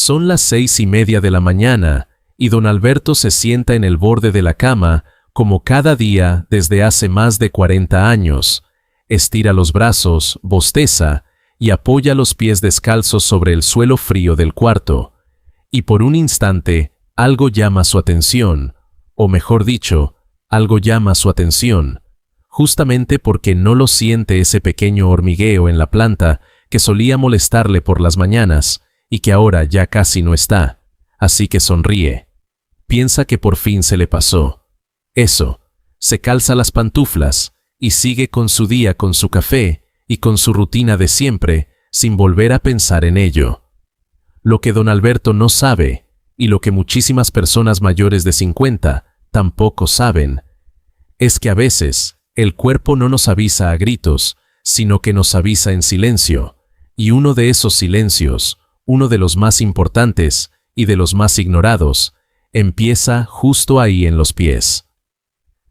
Son las 6:30 de la mañana y don Alberto se sienta en el borde de la cama como cada día desde hace más de 40 años. Estira los brazos, bosteza y apoya los pies descalzos sobre el suelo frío del cuarto. Y por un instante, algo llama su atención, o mejor dicho, algo llama su atención, justamente porque no lo siente ese pequeño hormigueo en la planta que solía molestarle por las mañanas y que ahora ya casi no está, así que sonríe. Piensa que por fin se le pasó. Eso, se calza las pantuflas y sigue con su día, con su café y con su rutina de siempre, sin volver a pensar en ello. Lo que don Alberto no sabe, y lo que muchísimas personas mayores de 50 tampoco saben, es que a veces el cuerpo no nos avisa a gritos, sino que nos avisa en silencio, y uno de esos silencios, uno de los más importantes y de los más ignorados, empieza justo ahí en los pies.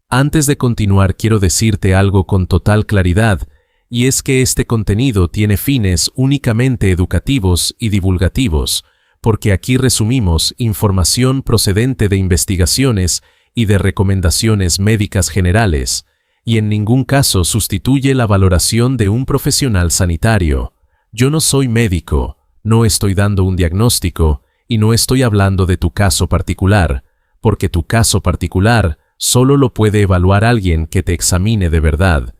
Antes de continuar, quiero decirte algo con total claridad, y es que este contenido tiene fines únicamente educativos y divulgativos, porque aquí resumimos información procedente de investigaciones y de recomendaciones médicas generales, y en ningún caso sustituye la valoración de un profesional sanitario. Yo no soy médico, no estoy dando un diagnóstico, y no estoy hablando de tu caso particular, porque tu caso particular solo lo puede evaluar alguien que te examine de verdad.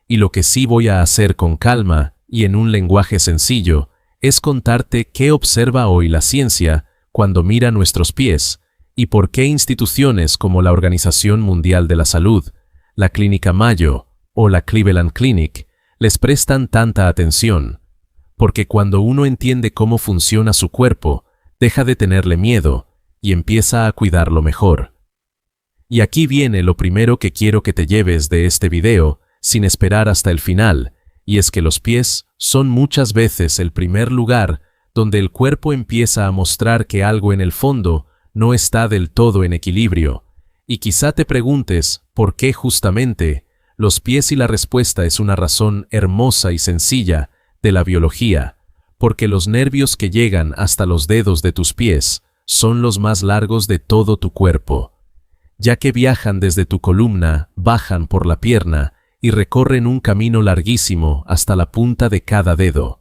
Y lo que sí voy a hacer con calma y en un lenguaje sencillo es contarte qué observa hoy la ciencia cuando mira nuestros pies y por qué instituciones como la Organización Mundial de la Salud, la Clínica Mayo o la Cleveland Clinic les prestan tanta atención. Porque cuando uno entiende cómo funciona su cuerpo, deja de tenerle miedo y empieza a cuidarlo mejor. Y aquí viene lo primero que quiero que te lleves de este video, sin esperar hasta el final, y es que los pies son muchas veces el primer lugar donde el cuerpo empieza a mostrar que algo en el fondo no está del todo en equilibrio. Y quizá te preguntes por qué justamente los pies, y la respuesta es una razón hermosa y sencilla de la biología, porque los nervios que llegan hasta los dedos de tus pies son los más largos de todo tu cuerpo, ya que viajan desde tu columna, bajan por la pierna y recorren un camino larguísimo hasta la punta de cada dedo,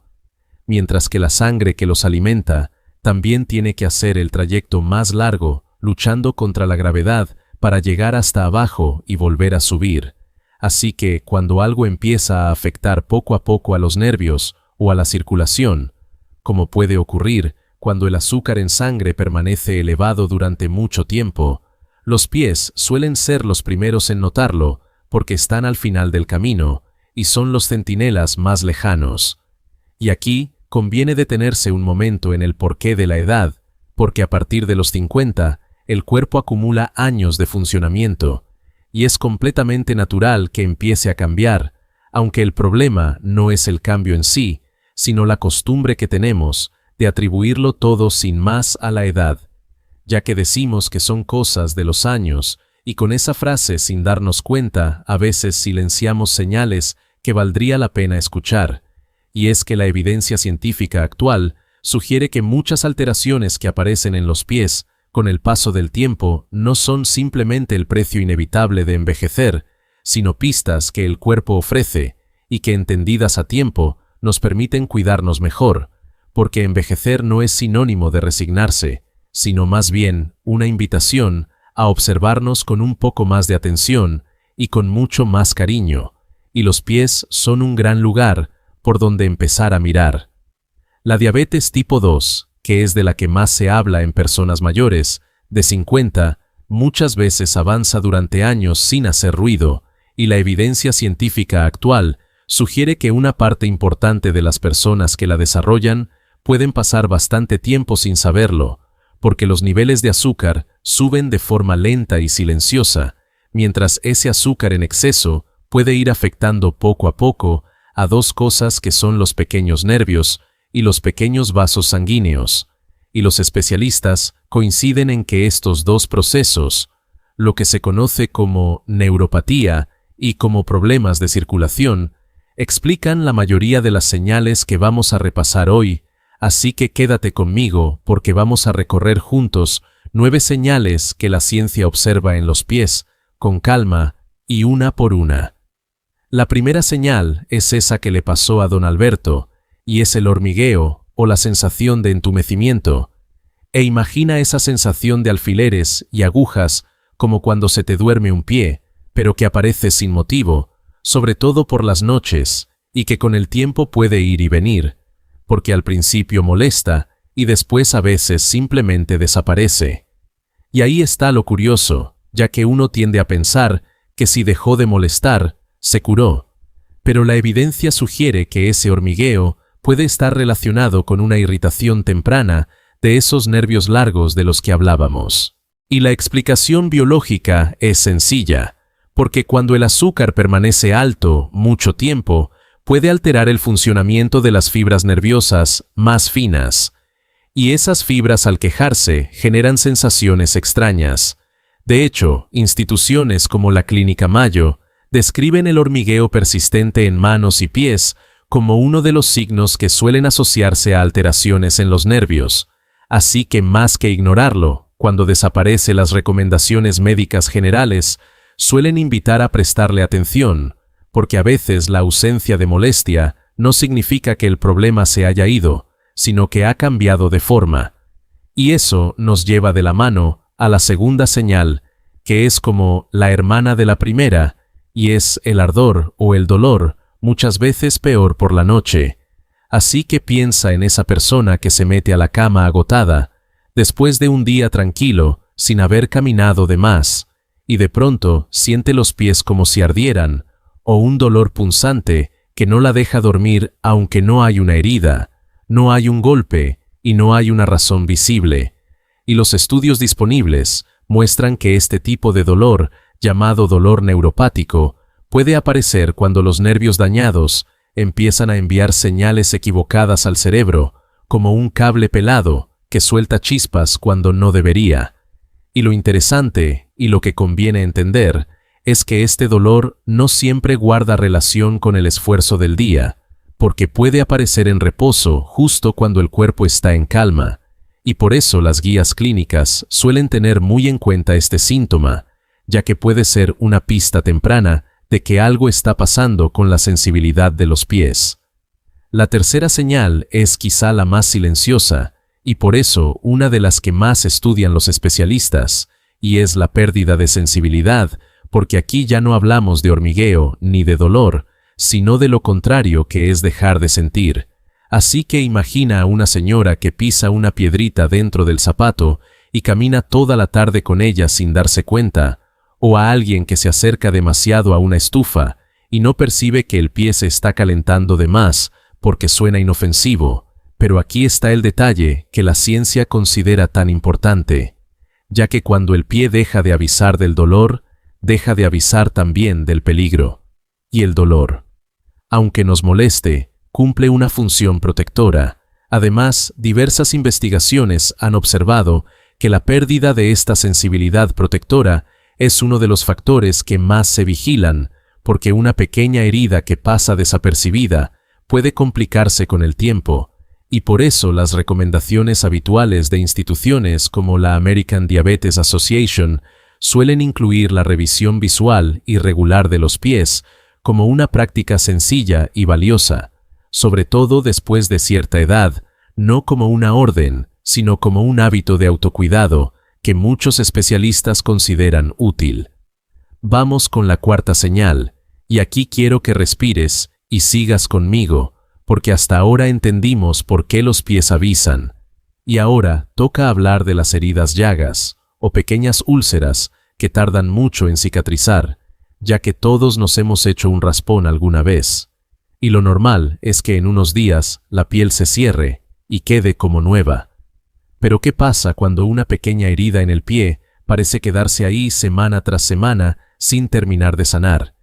mientras que la sangre que los alimenta también tiene que hacer el trayecto más largo, luchando contra la gravedad para llegar hasta abajo y volver a subir. Así que cuando algo empieza a afectar poco a poco a los nervios o a la circulación, como puede ocurrir cuando el azúcar en sangre permanece elevado durante mucho tiempo, los pies suelen ser los primeros en notarlo porque están al final del camino y son los centinelas más lejanos. Y aquí conviene detenerse un momento en el porqué de la edad, porque a partir de los 50 el cuerpo acumula años de funcionamiento y es completamente natural que empiece a cambiar, aunque el problema no es el cambio en sí, sino la costumbre que tenemos de atribuirlo todo sin más a la edad, ya que decimos que son cosas de los años, y con esa frase, sin darnos cuenta, a veces silenciamos señales que valdría la pena escuchar, y es que la evidencia científica actual sugiere que muchas alteraciones que aparecen en los pies con el paso del tiempo no son simplemente el precio inevitable de envejecer, sino pistas que el cuerpo ofrece y que, entendidas a tiempo, nos permiten cuidarnos mejor, porque envejecer no es sinónimo de resignarse, sino más bien una invitación a observarnos con un poco más de atención y con mucho más cariño, y los pies son un gran lugar por donde empezar a mirar. La diabetes tipo 2, que es de la que más se habla en personas mayores, de 50, muchas veces avanza durante años sin hacer ruido, y la evidencia científica actual sugiere que una parte importante de las personas que la desarrollan pueden pasar bastante tiempo sin saberlo, porque los niveles de azúcar suben de forma lenta y silenciosa, mientras ese azúcar en exceso puede ir afectando poco a poco a dos cosas que son los pequeños nervios y los pequeños vasos sanguíneos, y los especialistas coinciden en que estos dos procesos, lo que se conoce como neuropatía y como problemas de circulación, explican la mayoría de las señales que vamos a repasar hoy, Así que quédate conmigo porque vamos a recorrer juntos 9 señales que la ciencia observa en los pies, con calma y una por una. La primera señal es esa que le pasó a don Alberto, y es el hormigueo o la sensación de entumecimiento. E imagina esa sensación de alfileres y agujas como cuando se te duerme un pie, pero que aparece sin motivo, sobre todo por las noches, y que con el tiempo puede ir y venir, porque al principio molesta y después a veces simplemente desaparece. Y ahí está lo curioso, ya que uno tiende a pensar que si dejó de molestar, se curó. Pero la evidencia sugiere que ese hormigueo puede estar relacionado con una irritación temprana de esos nervios largos de los que hablábamos. Y la explicación biológica es sencilla, porque cuando el azúcar permanece alto mucho tiempo, puede alterar el funcionamiento de las fibras nerviosas más finas, y esas fibras al quejarse generan sensaciones extrañas. De hecho, instituciones como la Clínica Mayo describen el hormigueo persistente en manos y pies como uno de los signos que suelen asociarse a alteraciones en los nervios, así que más que ignorarlo, cuando desaparecen las recomendaciones médicas generales, suelen invitar a prestarle atención, porque a veces la ausencia de molestia no significa que el problema se haya ido, sino que ha cambiado de forma. Y eso nos lleva de la mano a la segunda señal, que es como la hermana de la primera, y es el ardor o el dolor, muchas veces peor por la noche. Así que piensa en esa persona que se mete a la cama agotada, después de un día tranquilo, sin haber caminado de más, y de pronto siente los pies como si ardieran, o un dolor punzante que no la deja dormir aunque no hay una herida, no hay un golpe y no hay una razón visible. Y los estudios disponibles muestran que este tipo de dolor, llamado dolor neuropático, puede aparecer cuando los nervios dañados empiezan a enviar señales equivocadas al cerebro, como un cable pelado que suelta chispas cuando no debería. Y lo interesante, y lo que conviene entender, es que este dolor no siempre guarda relación con el esfuerzo del día, porque puede aparecer en reposo justo cuando el cuerpo está en calma, y por eso las guías clínicas suelen tener muy en cuenta este síntoma, ya que puede ser una pista temprana de que algo está pasando con la sensibilidad de los pies. La tercera señal es quizá la más silenciosa, y por eso una de las que más estudian los especialistas, y es la pérdida de sensibilidad, porque aquí ya no hablamos de hormigueo ni de dolor, sino de lo contrario, que es dejar de sentir. Así que imagina a una señora que pisa una piedrita dentro del zapato y camina toda la tarde con ella sin darse cuenta, o a alguien que se acerca demasiado a una estufa y no percibe que el pie se está calentando de más porque suena inofensivo, pero aquí está el detalle que la ciencia considera tan importante, ya que cuando el pie deja de avisar del dolor, deja de avisar también del peligro. Y el dolor, aunque nos moleste, cumple una función protectora. Además, diversas investigaciones han observado que la pérdida de esta sensibilidad protectora es uno de los factores que más se vigilan, porque una pequeña herida que pasa desapercibida puede complicarse con el tiempo, y por eso las recomendaciones habituales de instituciones como la American Diabetes Association suelen incluir la revisión visual y regular de los pies como una práctica sencilla y valiosa, sobre todo después de cierta edad, no como una orden, sino como un hábito de autocuidado que muchos especialistas consideran útil. Vamos con la cuarta señal, y aquí quiero que respires y sigas conmigo, porque hasta ahora entendimos por qué los pies avisan. Y ahora toca hablar de las heridas llagas, o pequeñas úlceras que tardan mucho en cicatrizar, ya que todos nos hemos hecho un raspón alguna vez. Y lo normal es que en unos días la piel se cierre y quede como nueva. Pero ¿qué pasa cuando una pequeña herida en el pie parece quedarse ahí semana tras semana sin terminar de sanar?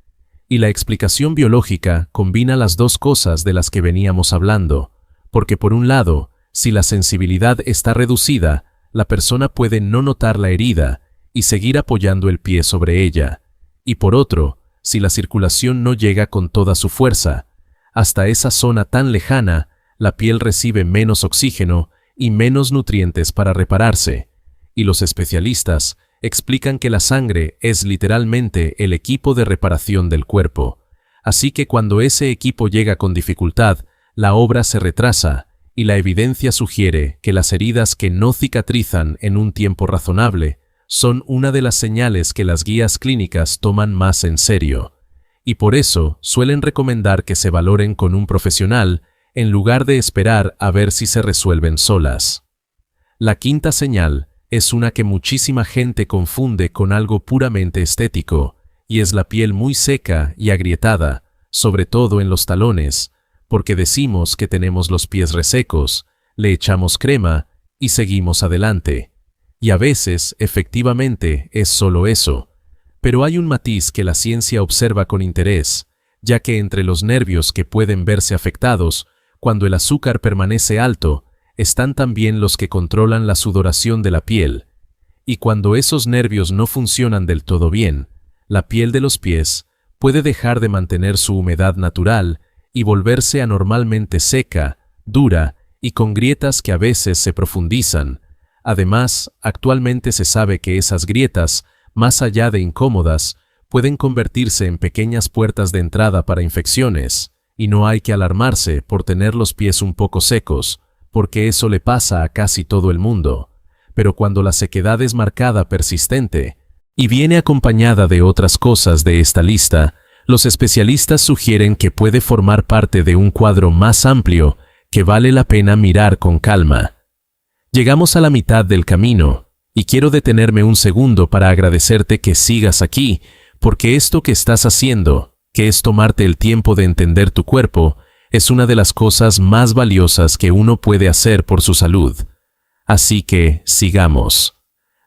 Y la explicación biológica combina las dos cosas de las que veníamos hablando, porque por un lado, si la sensibilidad está reducida, la persona puede no notar la herida y seguir apoyando el pie sobre ella, y por otro, si la circulación no llega con toda su fuerza, hasta esa zona tan lejana, la piel recibe menos oxígeno y menos nutrientes para repararse, y los especialistas explican que la sangre es literalmente el equipo de reparación del cuerpo, así que cuando ese equipo llega con dificultad, la obra se retrasa y la evidencia sugiere que las heridas que no cicatrizan en un tiempo razonable son una de las señales que las guías clínicas toman más en serio, y por eso suelen recomendar que se valoren con un profesional en lugar de esperar a ver si se resuelven solas. La quinta señal es una que muchísima gente confunde con algo puramente estético, y es la piel muy seca y agrietada, sobre todo en los talones, porque decimos que tenemos los pies resecos, le echamos crema y seguimos adelante. Y a veces, efectivamente, es solo eso. Pero hay un matiz que la ciencia observa con interés, ya que entre los nervios que pueden verse afectados, cuando el azúcar permanece alto, están también los que controlan la sudoración de la piel. Y cuando esos nervios no funcionan del todo bien, la piel de los pies puede dejar de mantener su humedad natural y volverse anormalmente seca, dura y con grietas que a veces se profundizan. Además, actualmente se sabe que esas grietas, más allá de incómodas, pueden convertirse en pequeñas puertas de entrada para infecciones, y no hay que alarmarse por tener los pies un poco secos, porque eso le pasa a casi todo el mundo. Pero cuando la sequedad es marcada, persistente, y viene acompañada de otras cosas de esta lista, los especialistas sugieren que puede formar parte de un cuadro más amplio que vale la pena mirar con calma. Llegamos a la mitad del camino, y quiero detenerme un segundo para agradecerte que sigas aquí, porque esto que estás haciendo, que es tomarte el tiempo de entender tu cuerpo, es una de las cosas más valiosas que uno puede hacer por su salud. Así que, sigamos.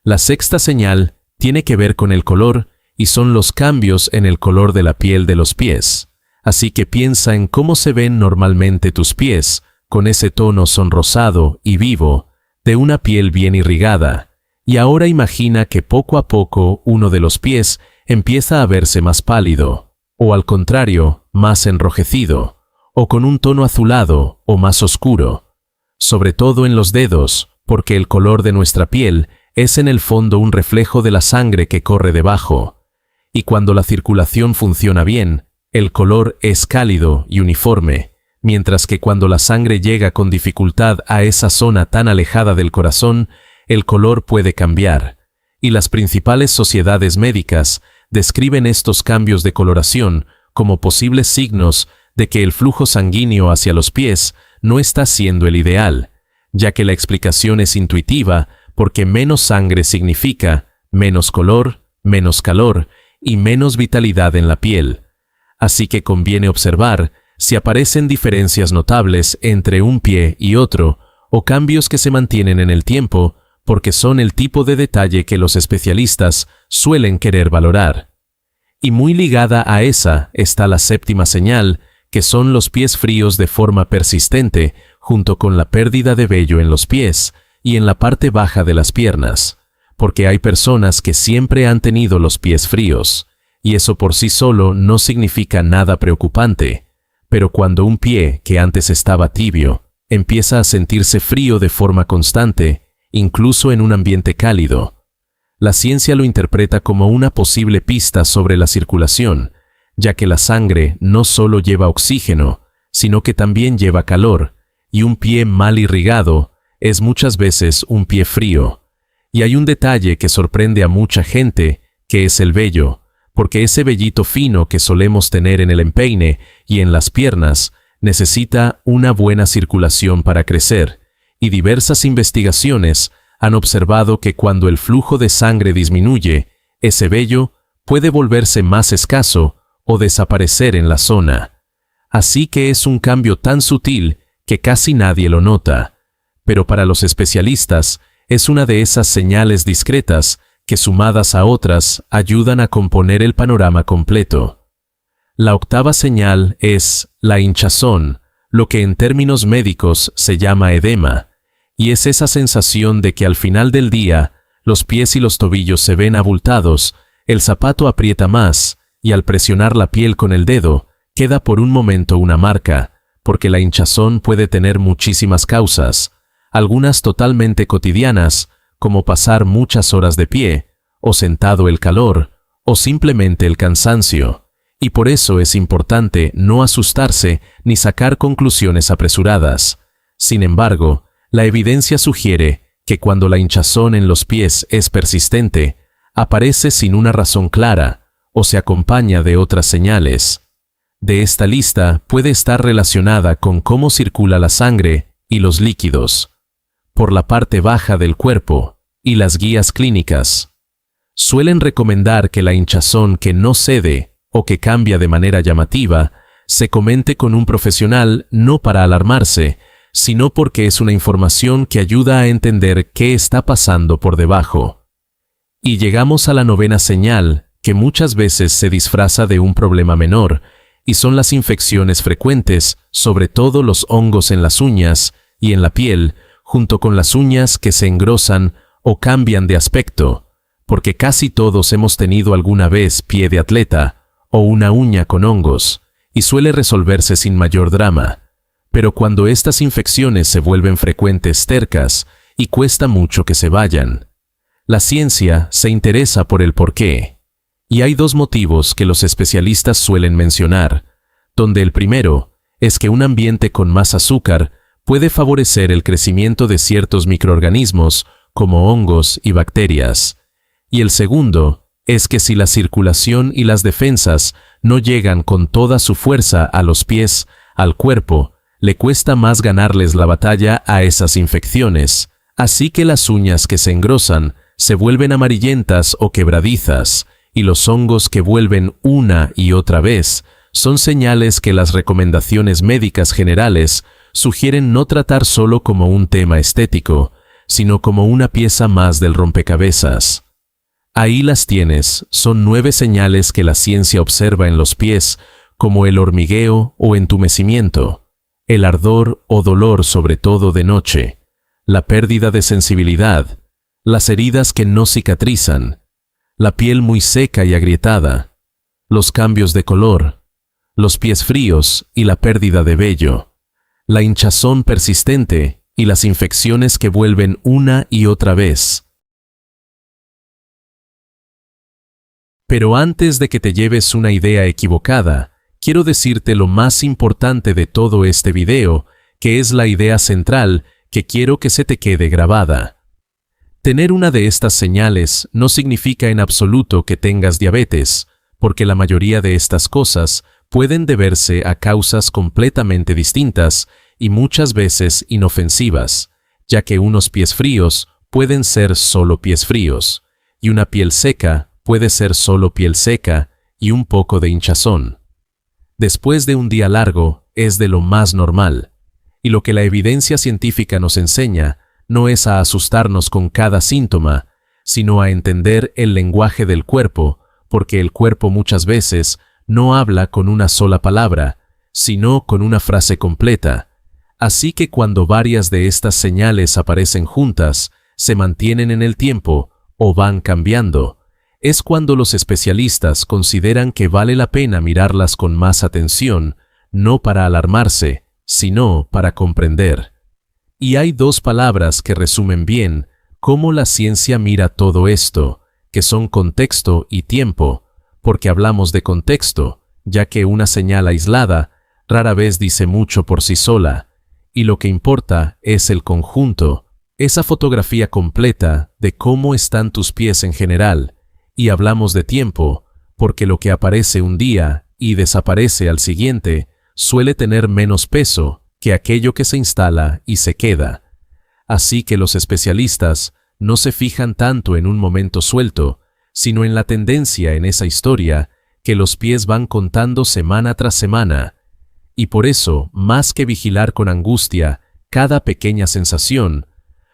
La sexta señal tiene que ver con el color, y son los cambios en el color de la piel de los pies. Así que piensa en cómo se ven normalmente tus pies, con ese tono sonrosado y vivo, de una piel bien irrigada, y ahora imagina que poco a poco uno de los pies empieza a verse más pálido, o al contrario, más enrojecido, o con un tono azulado o más oscuro, sobre todo en los dedos, porque el color de nuestra piel es en el fondo un reflejo de la sangre que corre debajo, y cuando la circulación funciona bien, el color es cálido y uniforme, mientras que cuando la sangre llega con dificultad a esa zona tan alejada del corazón, el color puede cambiar, y las principales sociedades médicas describen estos cambios de coloración como posibles signos de que el flujo sanguíneo hacia los pies no está siendo el ideal, ya que la explicación es intuitiva porque menos sangre significa menos color, menos calor y menos vitalidad en la piel. Así que conviene observar si aparecen diferencias notables entre un pie y otro o cambios que se mantienen en el tiempo, porque son el tipo de detalle que los especialistas suelen querer valorar. Y muy ligada a esa está la séptima señal, que son los pies fríos de forma persistente, junto con la pérdida de vello en los pies y en la parte baja de las piernas, porque hay personas que siempre han tenido los pies fríos, y eso por sí solo no significa nada preocupante, pero cuando un pie que antes estaba tibio empieza a sentirse frío de forma constante, incluso en un ambiente cálido, la ciencia lo interpreta como una posible pista sobre la circulación, ya que la sangre no solo lleva oxígeno, sino que también lleva calor, y un pie mal irrigado es muchas veces un pie frío. Y hay un detalle que sorprende a mucha gente, que es el vello, porque ese vellito fino que solemos tener en el empeine y en las piernas necesita una buena circulación para crecer, y diversas investigaciones han observado que cuando el flujo de sangre disminuye, ese vello puede volverse más escaso o desaparecer en la zona. Así que es un cambio tan sutil que casi nadie lo nota, pero para los especialistas es una de esas señales discretas que sumadas a otras ayudan a componer el panorama completo. La octava señal es la hinchazón, lo que en términos médicos se llama edema, y es esa sensación de que al final del día los pies y los tobillos se ven abultados, el zapato aprieta más, y al presionar la piel con el dedo, queda por un momento una marca, porque la hinchazón puede tener muchísimas causas, algunas totalmente cotidianas, como pasar muchas horas de pie, o sentado el calor, o simplemente el cansancio, y por eso es importante no asustarse ni sacar conclusiones apresuradas. Sin embargo, la evidencia sugiere que cuando la hinchazón en los pies es persistente, aparece sin una razón clara o se acompaña de otras señales. De esta lista puede estar relacionada con cómo circula la sangre y los líquidos, por la parte baja del cuerpo y las guías clínicas. Suelen recomendar que la hinchazón que no cede o que cambia de manera llamativa se comente con un profesional no para alarmarse, sino porque es una información que ayuda a entender qué está pasando por debajo. Y llegamos a la novena señal, que muchas veces se disfraza de un problema menor, y son las infecciones frecuentes, sobre todo los hongos en las uñas y en la piel, junto con las uñas que se engrosan o cambian de aspecto, porque casi todos hemos tenido alguna vez pie de atleta o una uña con hongos, y suele resolverse sin mayor drama. Pero cuando estas infecciones se vuelven frecuentes, tercas, y cuesta mucho que se vayan. La ciencia se interesa por el porqué. Y hay dos motivos que los especialistas suelen mencionar, donde el primero es que un ambiente con más azúcar puede favorecer el crecimiento de ciertos microorganismos como hongos y bacterias. Y el segundo es que si la circulación y las defensas no llegan con toda su fuerza a los pies, al cuerpo, le cuesta más ganarles la batalla a esas infecciones, así que las uñas que se engrosan se vuelven amarillentas o quebradizas, y los hongos que vuelven una y otra vez son señales que las recomendaciones médicas generales sugieren no tratar solo como un tema estético, sino como una pieza más del rompecabezas. Ahí las tienes, son 9 señales que la ciencia observa en los pies, como el hormigueo o entumecimiento, el ardor o dolor sobre todo de noche, la pérdida de sensibilidad, las heridas que no cicatrizan, la piel muy seca y agrietada, los cambios de color, los pies fríos y la pérdida de vello, la hinchazón persistente y las infecciones que vuelven una y otra vez. Pero antes de que te lleves una idea equivocada, quiero decirte lo más importante de todo este video, que es la idea central que quiero que se te quede grabada. Tener una de estas señales no significa en absoluto que tengas diabetes, porque la mayoría de estas cosas pueden deberse a causas completamente distintas y muchas veces inofensivas, ya que unos pies fríos pueden ser solo pies fríos, y una piel seca puede ser solo piel seca y un poco de hinchazón. Después de un día largo es de lo más normal, y lo que la evidencia científica nos enseña no es a asustarnos con cada síntoma, sino a entender el lenguaje del cuerpo, porque el cuerpo muchas veces no habla con una sola palabra, sino con una frase completa. Así que cuando varias de estas señales aparecen juntas, se mantienen en el tiempo o van cambiando, es cuando los especialistas consideran que vale la pena mirarlas con más atención, no para alarmarse, sino para comprender. Y hay 2 palabras que resumen bien cómo la ciencia mira todo esto, que son contexto y tiempo, porque hablamos de contexto, ya que una señal aislada rara vez dice mucho por sí sola, y lo que importa es el conjunto, esa fotografía completa de cómo están tus pies en general. Y hablamos de tiempo, porque lo que aparece un día y desaparece al siguiente suele tener menos peso que aquello que se instala y se queda. Así que los especialistas no se fijan tanto en un momento suelto, sino en la tendencia en esa historia que los pies van contando semana tras semana. Y por eso, más que vigilar con angustia cada pequeña sensación,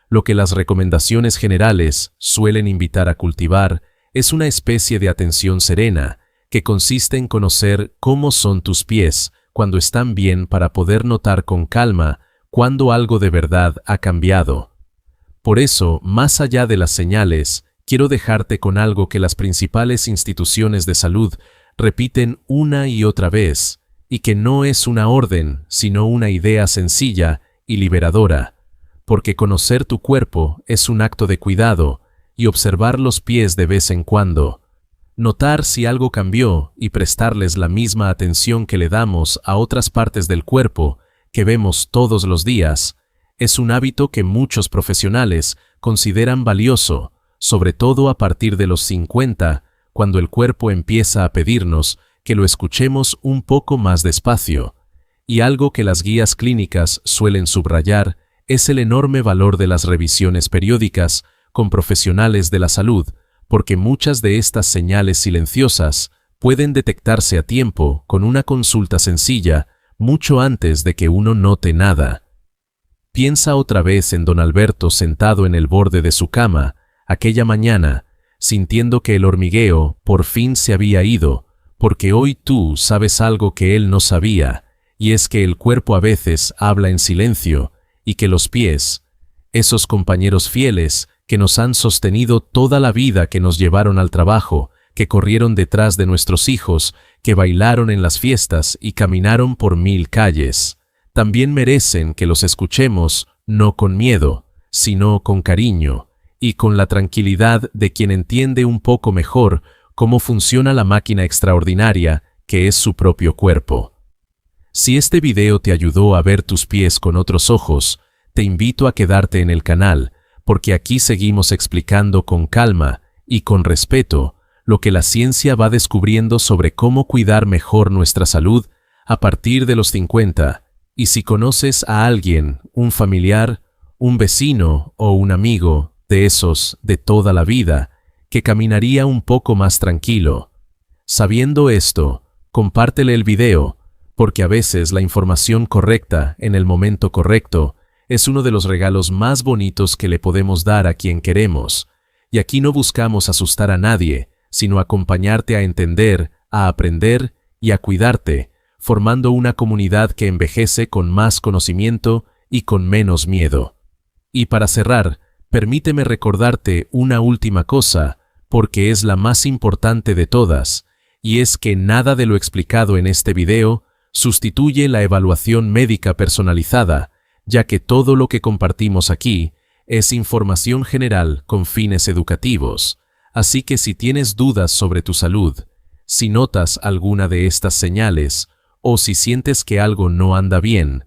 lo que las recomendaciones generales suelen invitar a cultivar es una especie de atención serena, que consiste en conocer cómo son tus pies cuando están bien para poder notar con calma cuando algo de verdad ha cambiado. Por eso, más allá de las señales, quiero dejarte con algo que las principales instituciones de salud repiten una y otra vez, y que no es una orden, sino una idea sencilla y liberadora, porque conocer tu cuerpo es un acto de cuidado y observar los pies de vez en cuando, notar si algo cambió y prestarles la misma atención que le damos a otras partes del cuerpo que vemos todos los días, es un hábito que muchos profesionales consideran valioso, sobre todo a partir de los 50, cuando el cuerpo empieza a pedirnos que lo escuchemos un poco más despacio. Y algo que las guías clínicas suelen subrayar es el enorme valor de las revisiones periódicas con profesionales de la salud, porque muchas de estas señales silenciosas pueden detectarse a tiempo con una consulta sencilla, mucho antes de que uno note nada. Piensa otra vez en don Alberto sentado en el borde de su cama, aquella mañana, sintiendo que el hormigueo por fin se había ido, porque hoy tú sabes algo que él no sabía, y es que el cuerpo a veces habla en silencio, y que los pies, esos compañeros fieles que nos han sostenido toda la vida, que nos llevaron al trabajo, que corrieron detrás de nuestros hijos, que bailaron en las fiestas y caminaron por 1000 calles, también merecen que los escuchemos no con miedo, sino con cariño, y con la tranquilidad de quien entiende un poco mejor cómo funciona la máquina extraordinaria que es su propio cuerpo. Si este video te ayudó a ver tus pies con otros ojos, te invito a quedarte en el canal, porque aquí seguimos explicando con calma y con respeto lo que la ciencia va descubriendo sobre cómo cuidar mejor nuestra salud a partir de los 50, y si conoces a alguien, un familiar, un vecino o un amigo de esos de toda la vida, que caminaría un poco más tranquilo. Sabiendo esto, compártele el video, porque a veces la información correcta en el momento correcto es uno de los regalos más bonitos que le podemos dar a quien queremos. Y aquí no buscamos asustar a nadie, sino acompañarte a entender, a aprender y a cuidarte, formando una comunidad que envejece con más conocimiento y con menos miedo. Y para cerrar, permíteme recordarte una última cosa, porque es la más importante de todas, y es que nada de lo explicado en este video sustituye la evaluación médica personalizada, ya que todo lo que compartimos aquí es información general con fines educativos. Así que si tienes dudas sobre tu salud, si notas alguna de estas señales, o si sientes que algo no anda bien,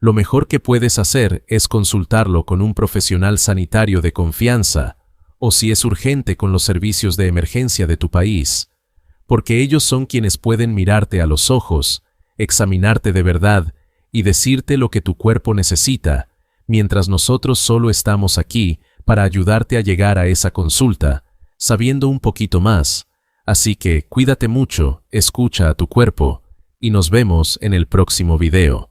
lo mejor que puedes hacer es consultarlo con un profesional sanitario de confianza, o si es urgente con los servicios de emergencia de tu país, porque ellos son quienes pueden mirarte a los ojos, examinarte de verdad y decirte lo que tu cuerpo necesita, mientras nosotros solo estamos aquí para ayudarte a llegar a esa consulta, sabiendo un poquito más. Así que cuídate mucho, escucha a tu cuerpo, y nos vemos en el próximo video.